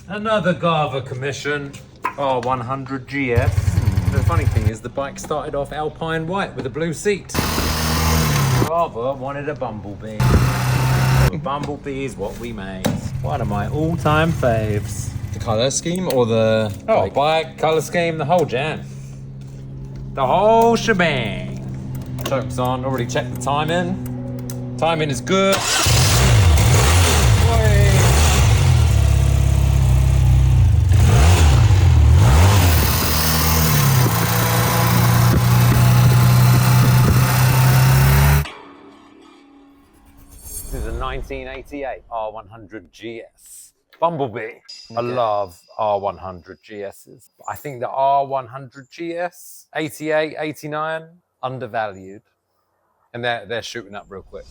Another Gava commission, R100GS. The funny thing is the bike started off Alpine white with a blue seat. Gava wanted a Bumblebee. A Bumblebee is what we made. One of my all-time faves. The colour scheme or the Bike, colour scheme, the whole jam. The whole shebang. Chokes on, already checked the timing. Timing is good. This is a 1988 R100GS. Bumblebee. I love R100GSs. I think the R100GS, 88, 89, undervalued. And they're shooting up real quick.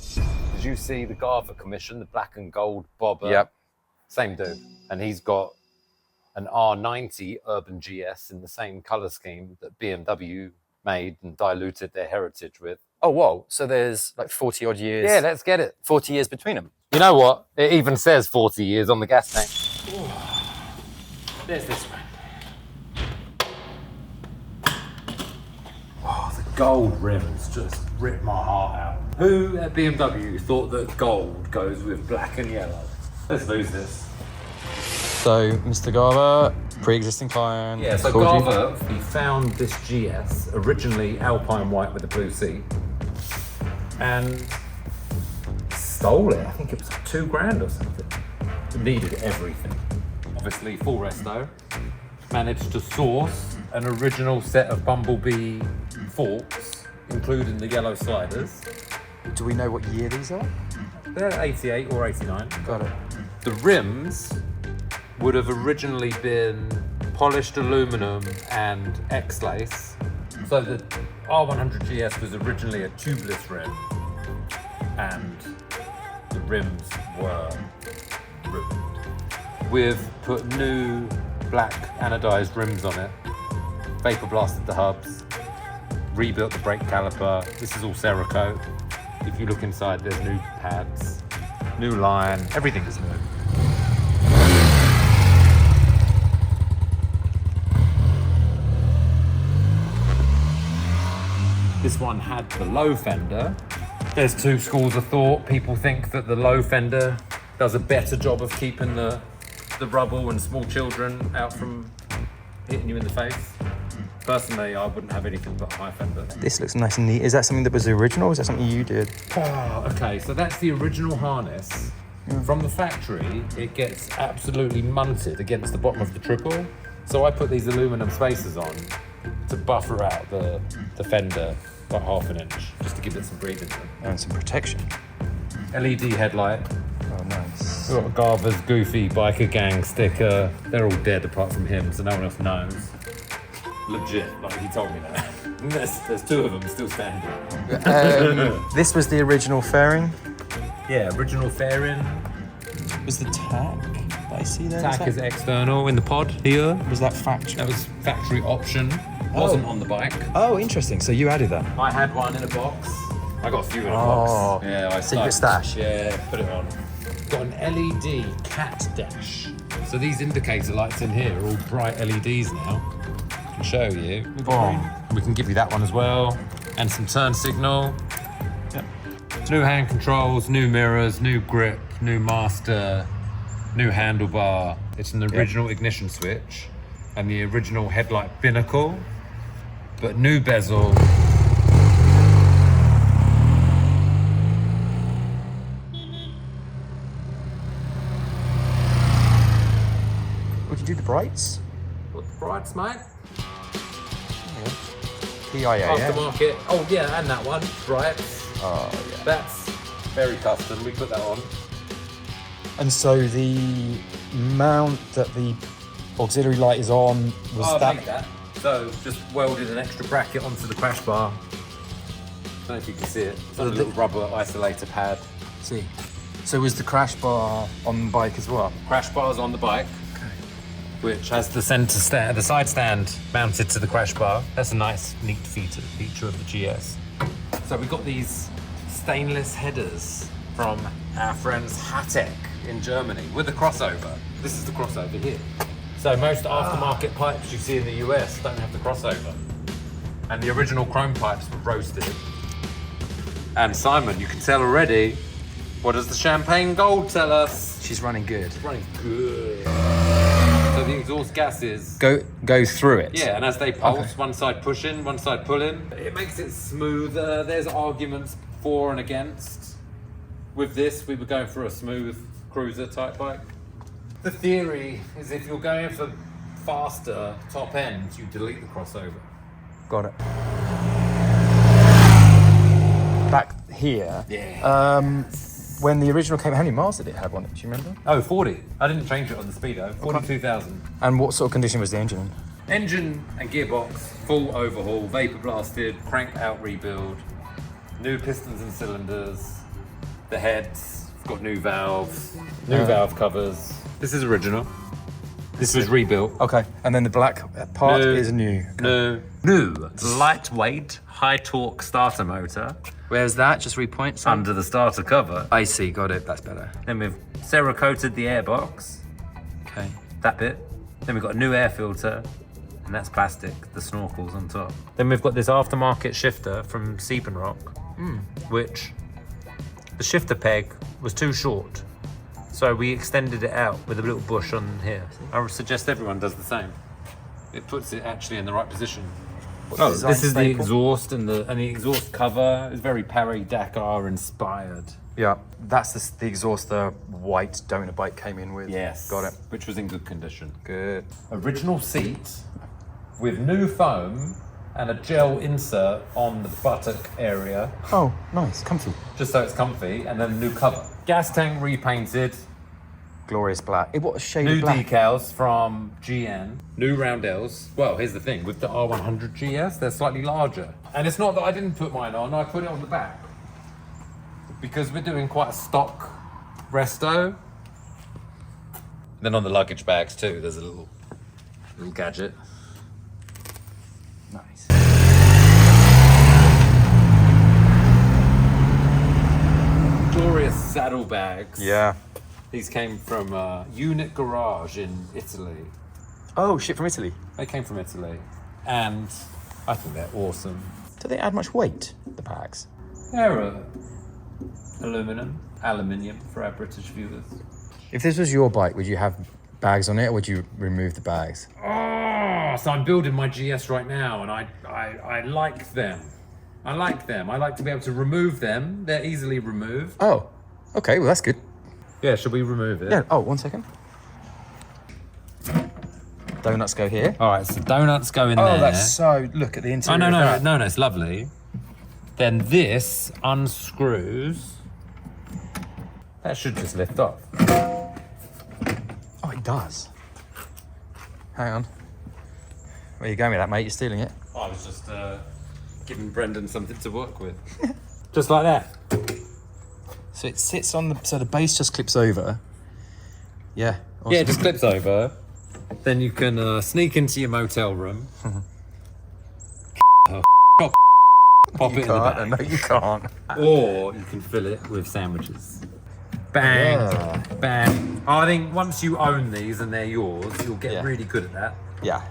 Did you see the Gava commission, the black and gold bobber? Yep. Same dude. And he's got an R90 Urban GS in the same colour scheme that BMW made and diluted their heritage with. Oh, whoa. So there's like 40 odd years. Yeah, let's get it. 40 years between them. You know what? It even says 40 years on the gas tank. There's this one. Oh, the gold rims just rip my heart out. Who at BMW thought that gold goes with black and yellow? Let's lose this. So, Mr. Gava, pre-existing client. Yeah, so called you. Gava, he found this GS, originally Alpine white with a blue seat, and stole it. I think it was $2,000 or something. It needed everything. Obviously, full resto. Managed to source an original set of Bumblebee forks, including the yellow sliders. Do we know what year these are? They're 88 or 89. Got it. The rims would have originally been polished aluminum and X-lace. So the R100GS was originally a tubeless rim, and the rims were ruined. We've put new black anodized rims on it, vapor blasted the hubs, rebuilt the brake caliper. This is all Cerakote. If you look inside, there's new pads, new line, everything is new. This one had the low fender. There's two schools of thought. People think that the low fender does a better job of keeping the rubble and small children out from hitting you in the face. Personally, I wouldn't have anything but a high fender. This looks nice and neat. Is that something that was original or is that something you did? Oh, okay, so that's the original harness. From the factory, it gets absolutely munted against the bottom of the triple. So I put these aluminum spacers on to buffer out the fender about ½ an inch, just to give it some breathing room. And some protection. LED headlight. Oh, nice. We've got Gava's goofy biker gang sticker. They're all dead apart from him, so no one else knows. Legit, like he told me that. There's two of them still standing. This was the original fairing. Yeah, original fairing. Was the tack that I see there? Tack is external in the pod here. Was that factory? That was factory option. Wasn't on the bike. Oh, interesting. So you added that? I had one in a box. I got a few in a box. Yeah, I Secret stash. Yeah, put it on. Got an LED cat dash. So these indicator lights in here are all bright LEDs now. I can show you. Boom. We can give you that one as well. And some turn signal. Yep. New hand controls, new mirrors, new grip, new master, new handlebar. It's an original ignition switch and the original headlight binnacle, but new bezel. Would you do the brights? What the brights, mate? PIA, yeah. Aftermarket. Oh yeah, and that one. Brights. Oh, yeah. That's very custom. We put that on. And so the mount that the auxiliary light is on was I that. made that. So just welded an extra bracket onto the crash bar. I don't know if you can see it. It's on a little rubber isolator pad. See. So was the crash bar on the bike as well? Crash bar's on the bike, which has the center stand, the side stand mounted to the crash bar. That's a nice, neat feature of the GS. So we got these stainless headers from our friends Hatek in Germany with a crossover. This is the crossover here. So most aftermarket pipes you see in the US don't have the crossover. And the original chrome pipes were roasted. And Simon, you can tell already, what does the champagne gold tell us? She's running good. It's running good. So the exhaust gases Go through it. yeah, and as they pulse, Okay. one side push in, one side pull in. It makes it smoother. There's arguments for and against. With this, we were going for a smooth cruiser type bike. The theory is if you're going for faster top ends, you delete the crossover. Got it. Back here. Yeah. When the original came, how many miles did it have on it? Do you remember? Oh, 40. I didn't change it on the Speedo. 42,000. And what sort of condition was the engine in? Engine and gearbox, full overhaul, vapor blasted, crank out rebuild, new pistons and cylinders, the heads, got new valves, new valve covers. This is original. This was rebuilt. Okay. And then the black part New. is new. New, lightweight, high torque starter motor Where's that? Just repoint. under the starter cover. I see. Got it. That's better. Then we've Cerakoted the airbox, Okay. that bit. Then we've got a new air filter, and that's plastic, the snorkels on top. Then we've got this aftermarket shifter from Siebenrock, which the shifter peg was too short. So we extended it out with a little bush on here. I would suggest everyone does the same. It puts it actually in the right position. Oh, design this is the staple? exhaust and the exhaust cover is very Paris-Dakar inspired. Yeah. That's the exhaust the white donut bike came in with. Yes. Got it. Which was in good condition. Good. Original seat with new foam and a gel insert on the buttock area, Oh, nice. Comfy. just so it's comfy, and then a new cover. Gas tank repainted, Glorious black. What shade new of black? decals from GN, new roundels. Well, here's the thing, with the R100GS, they're slightly larger. And it's not that I didn't put mine on, I put it on the back. Because we're doing quite a stock resto. Then on the luggage bags too, there's a little gadget. Nice. Glorious saddlebags. Yeah. These came from Unit Garage in Italy. Oh, shit from Italy. They came from Italy. And I think they're awesome. Do they add much weight, the bags? They're aluminium for our British viewers. If this was your bike, would you have bags on it or would you remove the bags? Oh, so I'm building my GS right now and I like them. I like them. I like to be able to remove them. They're easily removed. Oh, okay. Well, that's good. Yeah, should we remove it? Yeah. Oh, 1 second. Donuts go here. All right, so donuts go in there. Oh, that's so. Look at the interior. Oh, of that. no, it's lovely. Then this unscrews. That should just lift off. Oh, it does. Hang on. Where you going with that, mate? You're stealing it. I was just giving Brendan something to work with. Just like that. So it sits on the. So the base just clips over. Yeah. Awesome. Yeah, it just clips over. Then you can sneak into your motel room. Pop it in the bag. No, you can't. Or you can fill it with sandwiches. Bang, Yeah. bang. I think once you own these and they're yours, you'll get Yeah. really good at that. Yeah.